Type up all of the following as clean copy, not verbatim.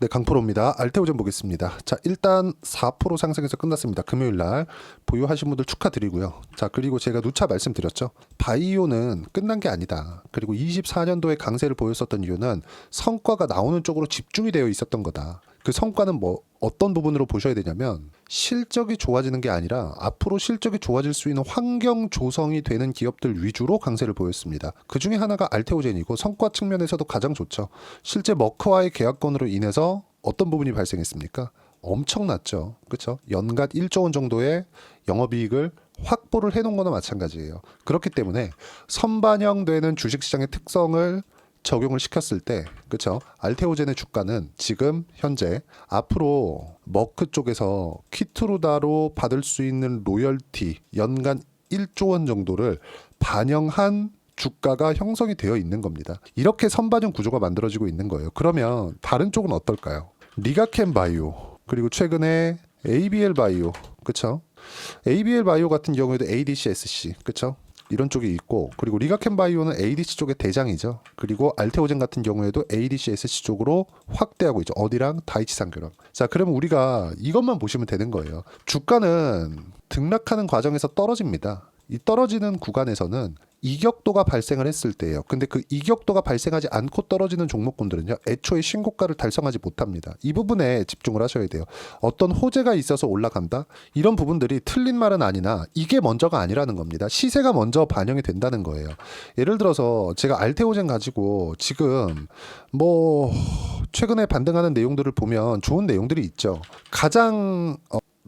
네, 강프로입니다. 알테오젠 보겠습니다. 자, 일단 4% 상승해서 끝났습니다. 금요일 날 보유하신 분들 축하드리고요. 자, 그리고 제가 누차 말씀드렸죠. 바이오는 끝난 게 아니다. 그리고 24년도에 강세를 보였었던 이유는 성과가 나오는 쪽으로 집중이 되어 있었던 거다. 그 성과는 뭐 어떤 부분으로 보셔야 되냐면 실적이 좋아지는 게 아니라 앞으로 실적이 좋아질 수 있는 환경 조성이 되는 기업들 위주로 강세를 보였습니다. 그 중에 하나가 알테오젠이고 성과 측면에서도 가장 좋죠. 실제 머크와의 계약건으로 인해서 어떤 부분이 발생했습니까? 엄청났죠. 그렇죠? 연간 1조 원 정도의 영업이익을 확보를 해놓은 거나 마찬가지예요. 그렇기 때문에 선반영되는 주식시장의 특성을 적용을 시켰을 때, 그렇죠? 알테오젠의 주가는 지금 현재 앞으로 머크 쪽에서 키트루다로 받을 수 있는 로열티 연간 1조 원 정도를 반영한 주가가 형성이 되어 있는 겁니다. 이렇게 선반영 구조가 만들어지고 있는 거예요. 그러면 다른 쪽은 어떨까요? 리가켄 바이오, 그리고 최근에 ABL 바이오, 그렇죠? ABL 바이오 같은 경우에도 ADCSC, 그렇죠? 이런 쪽이 있고, 그리고 리가켄 바이오는 ADC 쪽의 대장이죠. 그리고 알테오젠 같은 경우에도 ADCSC 쪽으로 확대하고 있죠. 어디랑? 다이치산교랑. 자, 그러면 우리가 이것만 보시면 되는 거예요. 주가는 등락하는 과정에서 떨어집니다. 이 떨어지는 구간에서는 이격도가 발생을 했을 때예요. 근데 그 이격도가 발생하지 않고 떨어지는 종목군들은요, 애초에 신고가를 달성하지 못합니다. 이 부분에 집중을 하셔야 돼요. 어떤 호재가 있어서 올라간다? 이런 부분들이 틀린 말은 아니나 이게 먼저가 아니라는 겁니다. 시세가 먼저 반영이 된다는 거예요. 예를 들어서 제가 알테오젠 가지고 지금 뭐 최근에 반등하는 내용들을 보면 좋은 내용들이 있죠. 가장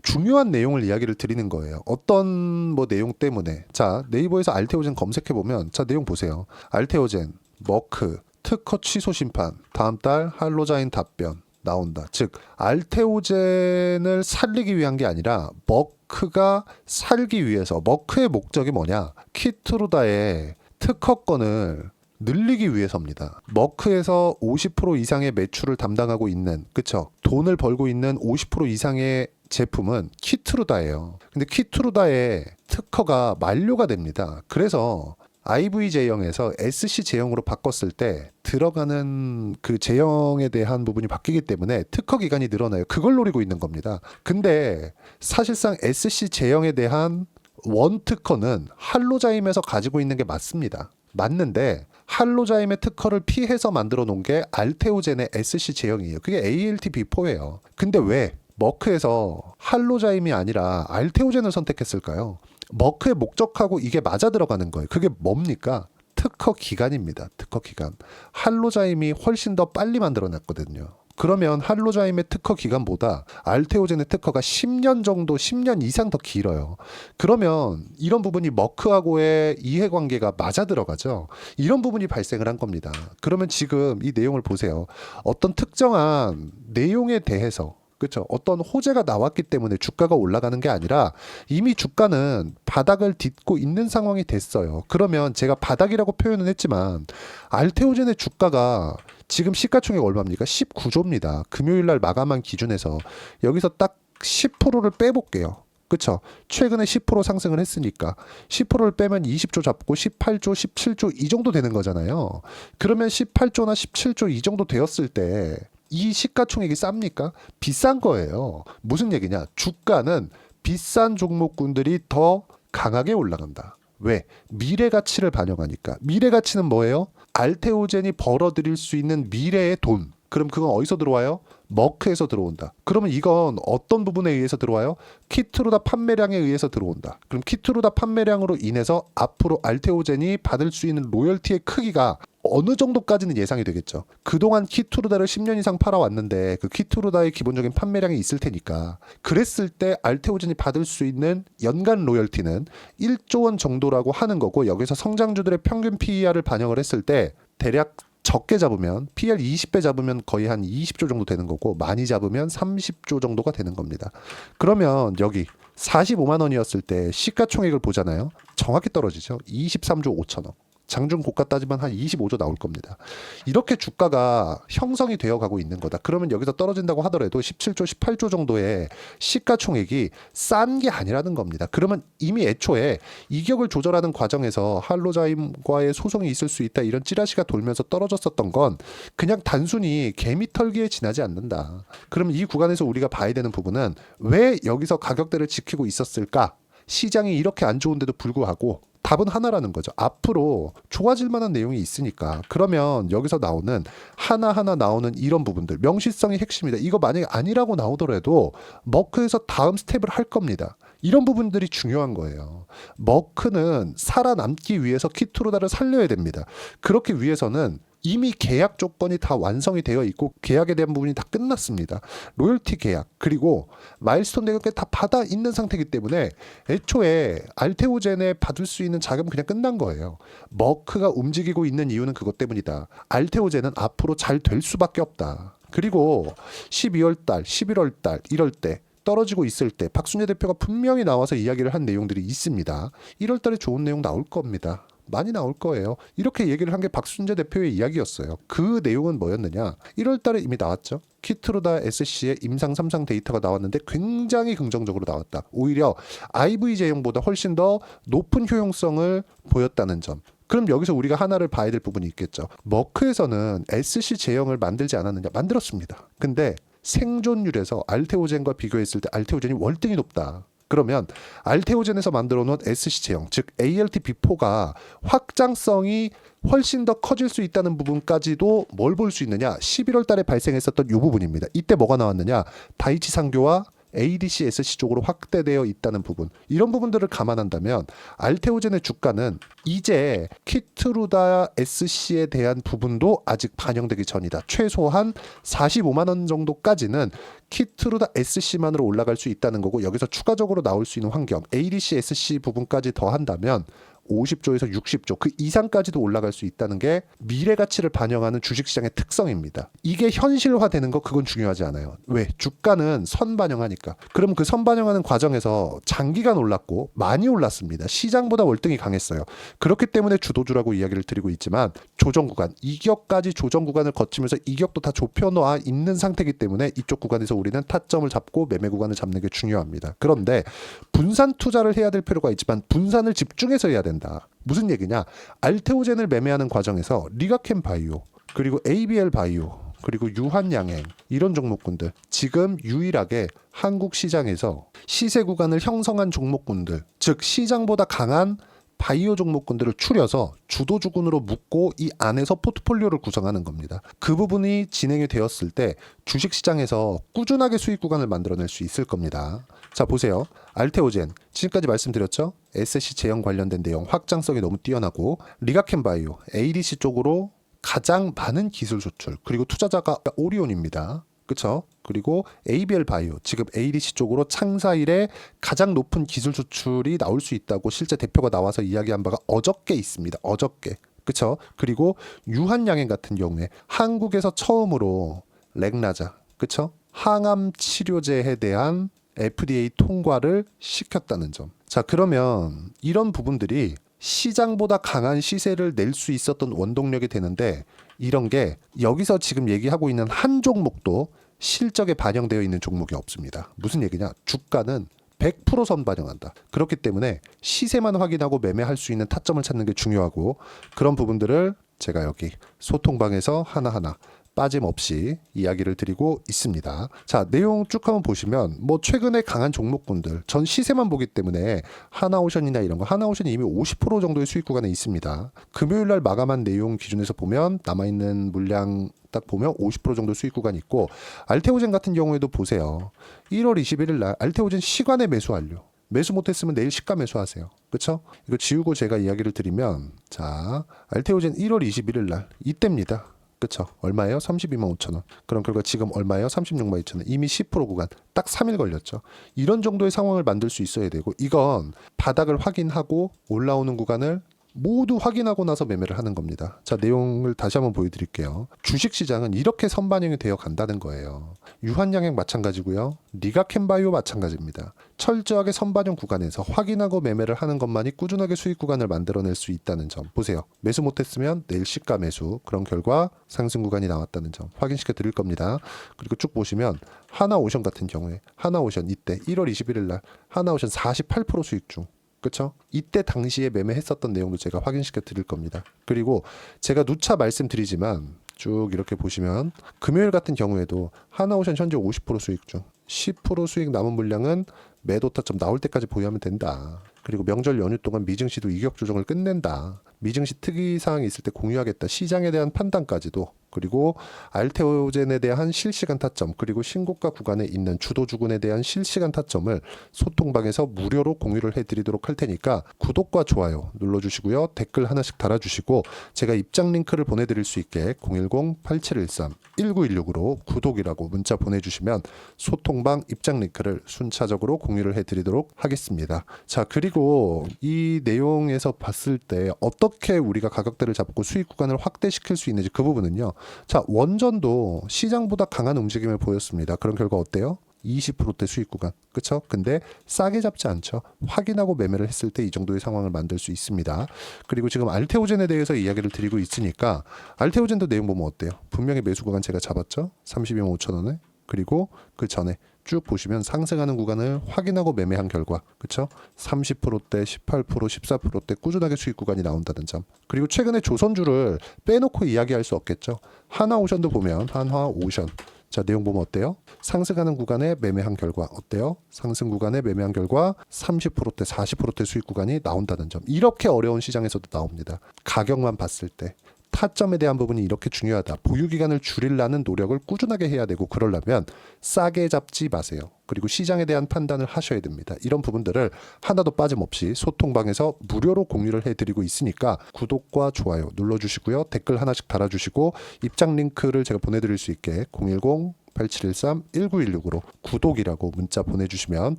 중요한 내용을 이야기를 드리는 거예요. 어떤 뭐 내용 때문에. 자, 네이버에서 알테오젠 검색해 보면 자, 내용 보세요. 알테오젠, 머크, 특허 취소 심판, 다음 달 할로자인 답변 나온다. 즉, 알테오젠을 살리기 위한 게 아니라 머크가 살기 위해서. 머크의 목적이 뭐냐? 키트루다의 특허권을 늘리기 위해서입니다. 머크에서 50% 이상의 매출을 담당하고 있는, 그쵸? 돈을 벌고 있는 50% 이상의 제품은 키트루다예요. 근데 키트루다의 특허가 만료가 됩니다. 그래서 IV 제형에서 SC 제형으로 바꿨을 때 들어가는 그 제형에 대한 부분이 바뀌기 때문에 특허 기간이 늘어나요. 그걸 노리고 있는 겁니다. 근데 사실상 SC 제형에 대한 원 특허는 할로자임에서 가지고 있는 게 맞습니다. 맞는데 할로자임의 특허를 피해서 만들어 놓은 게 알테오젠의 SC 제형이에요. 그게 ALT-B4예요. 근데 왜 머크에서 할로자임이 아니라 알테오젠을 선택했을까요? 머크의 목적하고 이게 맞아 들어가는 거예요. 그게 뭡니까? 특허 기간입니다. 특허 기간. 할로자임이 훨씬 더 빨리 만들어놨거든요. 그러면 할로자임의 특허 기간보다 알테오젠의 특허가 10년 정도, 10년 이상 더 길어요. 그러면 이런 부분이 머크하고의 이해관계가 맞아 들어가죠. 이런 부분이 발생을 한 겁니다. 그러면 지금 이 내용을 보세요. 어떤 특정한 내용에 대해서, 그렇죠? 어떤 호재가 나왔기 때문에 주가가 올라가는 게 아니라 이미 주가는 바닥을 딛고 있는 상황이 됐어요. 그러면 제가 바닥이라고 표현은 했지만 알테오젠의 주가가 지금 시가총액 얼마입니까? 19조입니다. 금요일 날 마감한 기준에서 여기서 딱 10%를 빼볼게요. 그쵸? 최근에 10% 상승을 했으니까 10%를 빼면 20조 잡고 18조, 17조 이 정도 되는 거잖아요. 그러면 18조나 17조 이 정도 되었을 때 이 시가총액이 쌉니까? 비싼 거예요. 무슨 얘기냐? 주가는 비싼 종목군들이 더 강하게 올라간다. 왜? 미래 가치를 반영하니까. 미래 가치는 뭐예요? 알테오젠이 벌어들일 수 있는 미래의 돈. 그럼 그건 어디서 들어와요? 머크에서 들어온다. 그러면 이건 어떤 부분에 의해서 들어와요? 키트루다 판매량에 의해서 들어온다. 그럼 키트루다 판매량으로 인해서 앞으로 알테오젠이 받을 수 있는 로열티의 크기가 어느 정도까지는 예상이 되겠죠. 그동안 키트루다를 10년 이상 팔아왔는데 그 키트루다의 기본적인 판매량이 있을 테니까 그랬을 때 알테오젠이 받을 수 있는 연간 로열티는 1조 원 정도라고 하는 거고, 여기서 성장주들의 평균 PER을 반영을 했을 때 대략 적게 잡으면 PER 20배 잡으면 거의 한 20조 정도 되는 거고, 많이 잡으면 30조 정도가 되는 겁니다. 그러면 여기 45만 원이었을 때 시가총액을 보잖아요. 정확히 떨어지죠. 23조 5천억. 장중 고가 따지면 한 25조 나올 겁니다. 이렇게 주가가 형성이 되어 가고 있는 거다. 그러면 여기서 떨어진다고 하더라도 17조, 18조 정도의 시가총액이 싼 게 아니라는 겁니다. 그러면 이미 애초에 이격을 조절하는 과정에서 할로자임과의 소송이 있을 수 있다, 이런 찌라시가 돌면서 떨어졌었던 건 그냥 단순히 개미털기에 지나지 않는다. 그럼 이 구간에서 우리가 봐야 되는 부분은 왜 여기서 가격대를 지키고 있었을까? 시장이 이렇게 안 좋은데도 불구하고 답은 하나라는 거죠. 앞으로 좋아질 만한 내용이 있으니까. 그러면 여기서 나오는 하나하나 나오는 이런 부분들, 명시성이 핵심이다. 이거 만약에 아니라고 나오더라도 머크에서 다음 스텝을 할 겁니다. 이런 부분들이 중요한 거예요. 머크는 살아남기 위해서 키트루다를 살려야 됩니다. 그렇기 위해서는 이미 계약 조건이 다 완성이 되어 있고 계약에 대한 부분이 다 끝났습니다. 로열티 계약 그리고 마일스톤 계약까지 다 받아 있는 상태이기 때문에 애초에 알테오젠에 받을 수 있는 자금은 그냥 끝난 거예요. 머크가 움직이고 있는 이유는 그것 때문이다. 알테오젠은 앞으로 잘 될 수밖에 없다. 그리고 12월 달, 11월 달 이럴 때 떨어지고 있을 때 박순재 대표가 분명히 나와서 이야기를 한 내용들이 있습니다. 1월 달에 좋은 내용 나올 겁니다. 많이 나올 거예요. 이렇게 얘기를 한 게 박순재 대표의 이야기였어요. 그 내용은 뭐였느냐? 1월 달에 이미 나왔죠. 키트루다 SC의 임상 3상 데이터가 나왔는데 굉장히 긍정적으로 나왔다. 오히려 IV 제형보다 훨씬 더 높은 효용성을 보였다는 점. 그럼 여기서 우리가 하나를 봐야 될 부분이 있겠죠. 머크에서는 SC 제형을 만들지 않았느냐? 만들었습니다. 근데 생존율에서 알테오젠과 비교했을 때 알테오젠이 월등히 높다. 그러면 알테오젠에서 만들어 놓은 SC 제형, 즉 ALT-B4가 확장성이 훨씬 더 커질 수 있다는 부분까지도 뭘 볼 수 있느냐? 11월 달에 발생했었던 이 부분입니다. 이때 뭐가 나왔느냐? 다이치 상교와 ADC, SC 쪽으로 확대되어 있다는 부분. 이런 부분들을 감안한다면 알테오젠의 주가는 이제 키트루다 SC에 대한 부분도 아직 반영되기 전이다. 최소한 45만 원 정도까지는 키트루다 SC만으로 올라갈 수 있다는 거고, 여기서 추가적으로 나올 수 있는 환경 ADC, SC 부분까지 더한다면 50조에서 60조 그 이상까지도 올라갈 수 있다는 게 미래 가치를 반영하는 주식시장의 특성입니다. 이게 현실화되는 거 그건 중요하지 않아요. 왜? 주가는 선반영하니까. 그럼 그 선반영하는 과정에서 장기간 올랐고 많이 올랐습니다. 시장보다 월등히 강했어요. 그렇기 때문에 주도주라고 이야기를 드리고 있지만 조정 구간, 이격까지 조정 구간을 거치면서 이격도 다 좁혀놓아 있는 상태이기 때문에 이쪽 구간에서 우리는 타점을 잡고 매매 구간을 잡는 게 중요합니다. 그런데 분산 투자를 해야 될 필요가 있지만 분산을 집중해서 해야 된다. 무슨 얘기냐? 알테오젠을 매매하는 과정에서 리가켄 바이오, 그리고 ABL 바이오, 그리고 유한양행 이런 종목군들, 지금 유일하게 한국 시장에서 시세 구간을 형성한 종목군들, 즉 시장보다 강한 바이오 종목군들을 추려서 주도주군으로 묶고 이 안에서 포트폴리오를 구성하는 겁니다. 그 부분이 진행이 되었을 때 주식시장에서 꾸준하게 수익 구간을 만들어낼 수 있을 겁니다. 자, 보세요. 알테오젠 지금까지 말씀드렸죠. SC 제형 관련된 내용 확장성이 너무 뛰어나고, 리가켄 바이오 ADC 쪽으로 가장 많은 기술 수출, 그리고 투자자가 오리온입니다. 그렇죠? 그리고 ABL 바이오 지금 ADC 쪽으로 창사 이래 가장 높은 기술 수출이 나올 수 있다고 실제 대표가 나와서 이야기한 바가 어저께 있습니다. 어저께. 그렇죠? 그리고 유한양행 같은 경우에 한국에서 처음으로 렉나자, 그렇죠? 항암 치료제에 대한 FDA 통과를 시켰다는 점. 자, 그러면 이런 부분들이 시장보다 강한 시세를 낼 수 있었던 원동력이 되는데, 이런 게 여기서 지금 얘기하고 있는 한 종목도 실적에 반영되어 있는 종목이 없습니다. 무슨 얘기냐? 주가는 100% 선반영한다. 그렇기 때문에 시세만 확인하고 매매할 수 있는 타점을 찾는 게 중요하고, 그런 부분들을 제가 여기 소통방에서 하나하나 빠짐없이 이야기를 드리고 있습니다. 자, 내용 쭉 한번 보시면 뭐 최근에 강한 종목군들, 전 시세만 보기 때문에 하나오션이나 이런 거, 하나오션이 이미 50% 정도의 수익 구간에 있습니다. 금요일 날 마감한 내용 기준에서 보면 남아있는 물량 딱 보면 50% 정도 수익 구간이 있고, 알테오젠 같은 경우에도 보세요. 1월 21일 날 알테오젠 시간에 매수 완료. 매수 못했으면 내일 시가 매수하세요. 그렇죠? 이거 지우고 제가 이야기를 드리면, 자, 알테오젠 1월 21일 날 이때입니다. 그쵸? 얼마예요? 32만 5천 원. 그럼 결과 지금 얼마예요? 36만 2천 원. 이미 10% 구간. 딱 3일 걸렸죠. 이런 정도의 상황을 만들 수 있어야 되고, 이건 바닥을 확인하고 올라오는 구간을 모두 확인하고 나서 매매를 하는 겁니다. 자, 내용을 다시 한번 보여드릴게요. 주식시장은 이렇게 선반영이 되어 간다는 거예요. 유한양행 마찬가지고요. 니가캔바이오 마찬가지입니다. 철저하게 선반영 구간에서 확인하고 매매를 하는 것만이 꾸준하게 수익 구간을 만들어낼 수 있다는 점. 보세요. 매수 못했으면 내일 시가 매수. 그런 결과 상승 구간이 나왔다는 점 확인시켜 드릴 겁니다. 그리고 쭉 보시면 하나오션 같은 경우에 하나오션 이때 1월 21일 날 하나오션 48% 수익 중. 그렇죠? 이때 당시에 매매했었던 내용도 제가 확인시켜 드릴 겁니다. 그리고 제가 누차 말씀드리지만 쭉 이렇게 보시면 금요일 같은 경우에도 하나오션 현재 50% 수익 중 10% 수익 남은 물량은 매도 타점 나올 때까지 보유하면 된다. 그리고 명절 연휴 동안 미증시도 이격 조정을 끝낸다. 미증시 특이사항이 있을 때 공유하겠다. 시장에 대한 판단까지도 그리고 알테오젠에 대한 실시간 타점 그리고 신고가 구간에 있는 주도주군에 대한 실시간 타점을 소통방에서 무료로 공유를 해드리도록 할 테니까 구독과 좋아요 눌러주시고요. 댓글 하나씩 달아주시고 제가 입장 링크를 보내드릴 수 있게 010-8713-1916으로 구독이라고 문자 보내주시면 소통방 입장 링크를 순차적으로 공유를 해드리도록 하겠습니다. 자, 그리고 이 내용에서 봤을 때 어떻게 우리가 가격대를 잡고 수익 구간을 확대시킬 수 있는지 그 부분은요. 자, 원전도 시장보다 강한 움직임을 보였습니다. 그런 결과 어때요? 20%대 수익 구간. 그쵸? 근데 싸게 잡지 않죠. 확인하고 매매를 했을 때 이 정도의 상황을 만들 수 있습니다. 그리고 지금 알테오젠에 대해서 이야기를 드리고 있으니까 알테오젠도 내용 보면 어때요? 분명히 매수 구간 제가 잡았죠? 32만 5천 원에. 그리고 그 전에 쭉 보시면 상승하는 구간을 확인하고 매매한 결과 그쵸? 30%대, 18%, 14%대 꾸준하게 수익 구간이 나온다는 점. 그리고 최근에 조선주를 빼놓고 이야기할 수 없겠죠. 한화오션도 보면 한화오션 자, 내용 보면 어때요? 상승하는 구간에 매매한 결과 어때요? 상승 구간에 매매한 결과 30%대, 40%대 수익 구간이 나온다는 점. 이렇게 어려운 시장에서도 나옵니다. 가격만 봤을 때. 타점에 대한 부분이 이렇게 중요하다. 보유 기간을 줄이려는 노력을 꾸준하게 해야 되고 그러려면 싸게 잡지 마세요. 그리고 시장에 대한 판단을 하셔야 됩니다. 이런 부분들을 하나도 빠짐없이 소통방에서 무료로 공유를 해드리고 있으니까 구독과 좋아요 눌러주시고요. 댓글 하나씩 달아주시고 입장 링크를 제가 보내드릴 수 있게 010-8713-1916으로 구독이라고 문자 보내주시면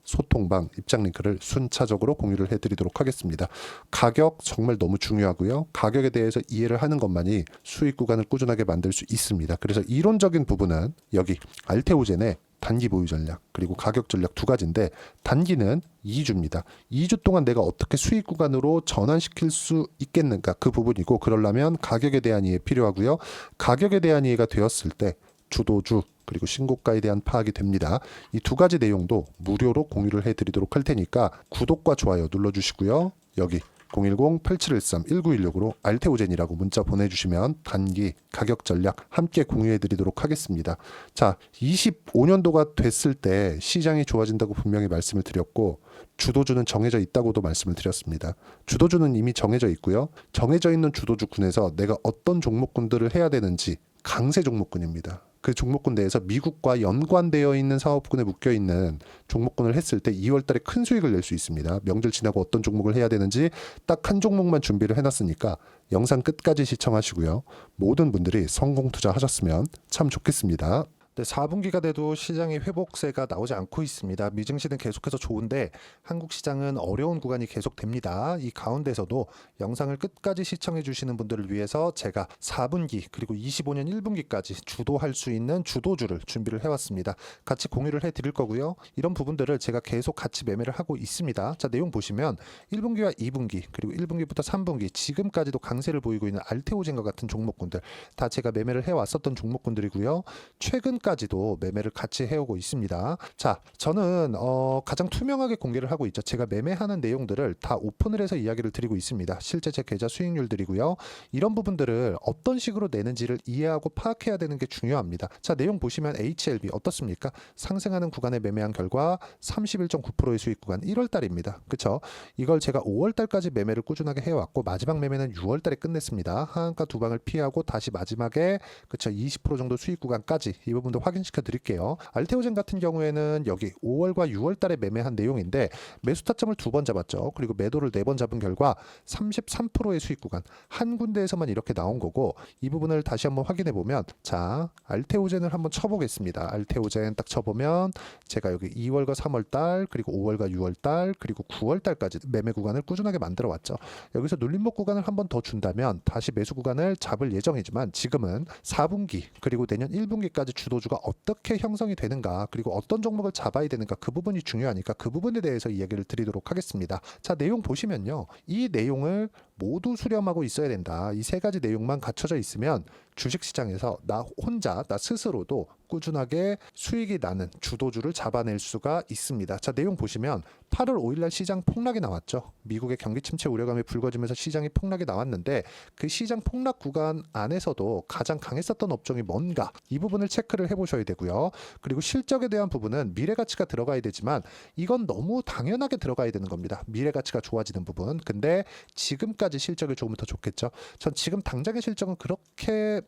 소통방 입장 링크를 순차적으로 공유를 해드리도록 하겠습니다. 가격 정말 너무 중요하고요. 가격에 대해서 이해를 하는 것만이 수익 구간을 꾸준하게 만들 수 있습니다. 그래서 이론적인 부분은 여기 알테오젠의 단기 보유 전략 그리고 가격 전략 두 가지인데 단기는 2주입니다. 2주 동안 내가 어떻게 수익 구간으로 전환시킬 수 있겠는가 그 부분이고 그러려면 가격에 대한 이해 필요하고요. 가격에 대한 이해가 되었을 때 주도주 그리고 신고가에 대한 파악이 됩니다. 이 두 가지 내용도 무료로 공유를 해드리도록 할 테니까 구독과 좋아요 눌러주시고요. 여기 010-8713-1916으로 알테오젠이라고 문자 보내주시면 단기 가격 전략 함께 공유해드리도록 하겠습니다. 자, 25년도가 됐을 때 시장이 좋아진다고 분명히 말씀을 드렸고 주도주는 정해져 있다고도 말씀을 드렸습니다. 주도주는 이미 정해져 있고요. 정해져 있는 주도주군에서 내가 어떤 종목군들을 해야 되는지 강세 종목군입니다. 그 종목군 내에서 미국과 연관되어 있는 사업군에 묶여 있는 종목군을 했을 때 2월 달에 큰 수익을 낼 수 있습니다. 명절 지나고 어떤 종목을 해야 되는지 딱 한 종목만 준비를 해놨으니까 영상 끝까지 시청하시고요. 모든 분들이 성공 투자하셨으면 참 좋겠습니다. 네, 4분기가 돼도 시장의 회복세가 나오지 않고 있습니다. 미증시는 계속해서 좋은데 한국 시장은 어려운 구간이 계속됩니다. 이 가운데서도 영상을 끝까지 시청해 주시는 분들을 위해서 제가 4분기 그리고 25년 1분기까지 주도할 수 있는 주도주를 준비를 해왔습니다. 같이 공유를 해드릴 거고요. 이런 부분들을 제가 계속 같이 매매를 하고 있습니다. 자, 내용 보시면 1분기와 2분기 그리고 1분기부터 3분기 지금까지도 강세를 보이고 있는 알테오젠과 같은 종목군들 다 제가 매매를 해왔었던 종목군들이고요. 최근까지도 매매를 같이 해오고 있습니다. 자, 저는 가장 투명하게 공개를 하고 있죠. 제가 매매하는 내용들을 다 오픈을 해서 이야기를 드리고 있습니다. 실제 제 계좌 수익률들이고요. 이런 부분들을 어떤 식으로 내는지를 이해하고 파악해야 되는 게 중요합니다. 자, 내용 보시면 HLB 어떻습니까? 상승하는 구간에 매매한 결과 31.9%의 수익 구간 1월 달입니다. 그쵸? 이걸 제가 5월 달까지 매매를 꾸준하게 해왔고 마지막 매매는 6월 달에 끝냈습니다. 하한가 두 방을 피하고 다시 마지막에 그쵸 20% 정도 수익 구간까지 이 부분도 확인시켜 드릴게요. 알테오젠 같은 경우에는 여기 5월과 6월 달에 매매한 내용인데 매수 타점을 2번 잡았죠. 그리고 매도를 4번 잡은 결과 33%의 수익 구간 한 군데에서만 이렇게 나온 거고 이 부분을 다시 한번 확인해 보면 자, 알테오젠을 한번 쳐보겠습니다. 알테오젠 딱 쳐보면 제가 여기 2월과 3월 달 그리고 5월과 6월 달 그리고 9월 달까지 매매 구간을 꾸준하게 만들어 왔죠. 여기서 눌림목 구간을 한번 더 준다면 다시 매수 구간을 잡을 예정이지만 지금은 4분기 그리고 내년 1분기까지 주도 주도주가 어떻게 형성이 되는가, 그리고 어떤 종목을 잡아야 되는가, 그 부분이 중요하니까 그 부분에 대해서 이야기를 드리도록 하겠습니다. 자, 내용 보시면요. 이 내용을 모두 수렴하고 있어야 된다. 이 세 가지 내용만 갖춰져 있으면 주식시장에서 나 혼자, 나 스스로도 꾸준하게 수익이 나는 주도주를 잡아낼 수가 있습니다. 자, 내용 보시면 8월 5일날 시장 폭락이 나왔죠. 미국의 경기 침체 우려감이 불거지면서 시장이 폭락이 나왔는데 그 시장 폭락 구간 안에서도 가장 강했었던 업종이 뭔가, 이 부분을 체크를 해보셔야 되고요. 그리고 실적에 대한 부분은 미래가치가 들어가야 되지만 이건 너무 당연하게 들어가야 되는 겁니다. 미래가치가 좋아지는 부분. 근데 지금까지 실적이 조금 더 좋겠죠. 전 지금 당장의 실적은 그렇게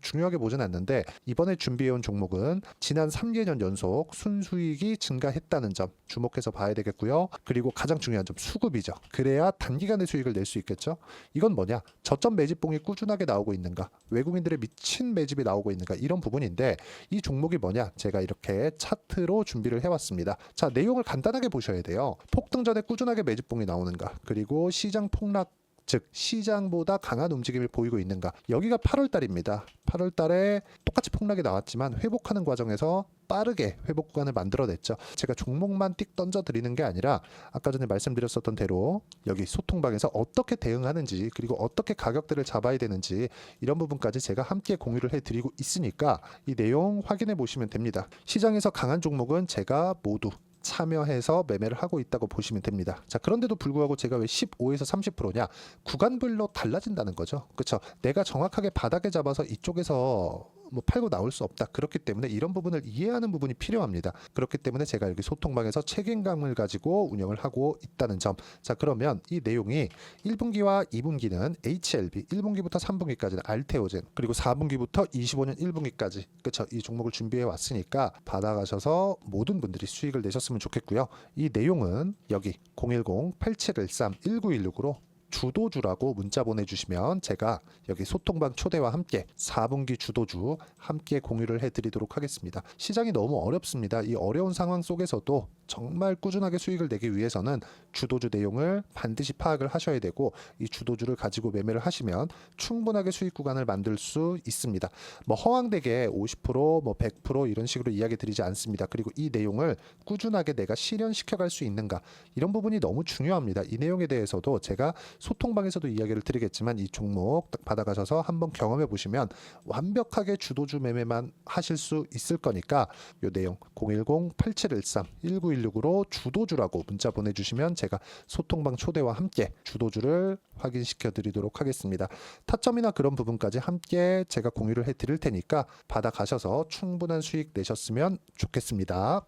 중요하게 보진 않는데, 이번에 준비해온 종목은 지난 3개년 연속 순수익이 증가했다는 점 주목해서 봐야 되겠고요. 그리고 가장 중요한 점, 수급이죠. 그래야 단기간에 수익을 낼 수 있겠죠. 이건 뭐냐? 저점 매집봉이 꾸준하게 나오고 있는가, 외국인들의 미친 매집이 나오고 있는가, 이런 부분인데 이 종목이 뭐냐? 제가 이렇게 차트로 준비를 해왔습니다. 자, 내용을 간단하게 보셔야 돼요. 폭등 전에 꾸준하게 매집봉이 나오는가, 그리고 시장 폭락, 즉 시장보다 강한 움직임을 보이고 있는가. 여기가 8월 달입니다. 8월 달에 똑같이 폭락이 나왔지만 회복하는 과정에서 빠르게 회복 구간을 만들어냈죠. 제가 종목만 띡 던져 드리는 게 아니라 아까 전에 말씀드렸었던 대로 여기 소통방에서 어떻게 대응하는지, 그리고 어떻게 가격대를 잡아야 되는지, 이런 부분까지 제가 함께 공유를 해드리고 있으니까 이 내용 확인해 보시면 됩니다. 시장에서 강한 종목은 제가 모두 참여해서 매매를 하고 있다고 보시면 됩니다. 자, 그런데도 불구하고 제가 왜 15에서 30%냐? 구간별로 달라진다는 거죠. 그렇죠? 내가 정확하게 바닥에 잡아서 이쪽에서 팔고 나올 수 없다. 그렇기 때문에 이런 부분을 이해하는 부분이 필요합니다. 그렇기 때문에 제가 여기 소통방에서 책임감을 가지고 운영을 하고 있다는 점. 자, 그러면 이 내용이 1분기와 2분기는 HLB, 1분기부터 3분기까지는 알테오젠, 그리고 4분기부터 25년 1분기까지, 그렇죠? 이 종목을 준비해 왔으니까 받아가셔서 모든 분들이 수익을 내셨으면 좋겠고요. 이 내용은 여기 010-8713-1916으로 주도주라고 문자 보내주시면 제가 여기 소통방 초대와 함께 4분기 주도주 함께 공유를 해드리도록 하겠습니다. 시장이 너무 어렵습니다. 이 어려운 상황 속에서도 정말 꾸준하게 수익을 내기 위해서는 주도주 내용을 반드시 파악을 하셔야 되고, 이 주도주를 가지고 매매를 하시면 충분하게 수익 구간을 만들 수 있습니다. 허황되게 50%, 100% 이런 식으로 이야기 드리지 않습니다. 그리고 이 내용을 꾸준하게 내가 실현시켜 갈 수 있는가, 이런 부분이 너무 중요합니다. 이 내용에 대해서도 제가 소통방에서도 이야기를 드리겠지만 이 종목 딱 받아가셔서 한번 경험해 보시면 완벽하게 주도주 매매만 하실 수 있을 거니까 이 내용 010-8713-1916으로 주도주라고 문자 보내주시면 제가 소통방 초대와 함께 주도주를 확인시켜 드리도록 하겠습니다. 타점이나 그런 부분까지 함께 제가 공유를 해 드릴 테니까 받아가셔서 충분한 수익 내셨으면 좋겠습니다.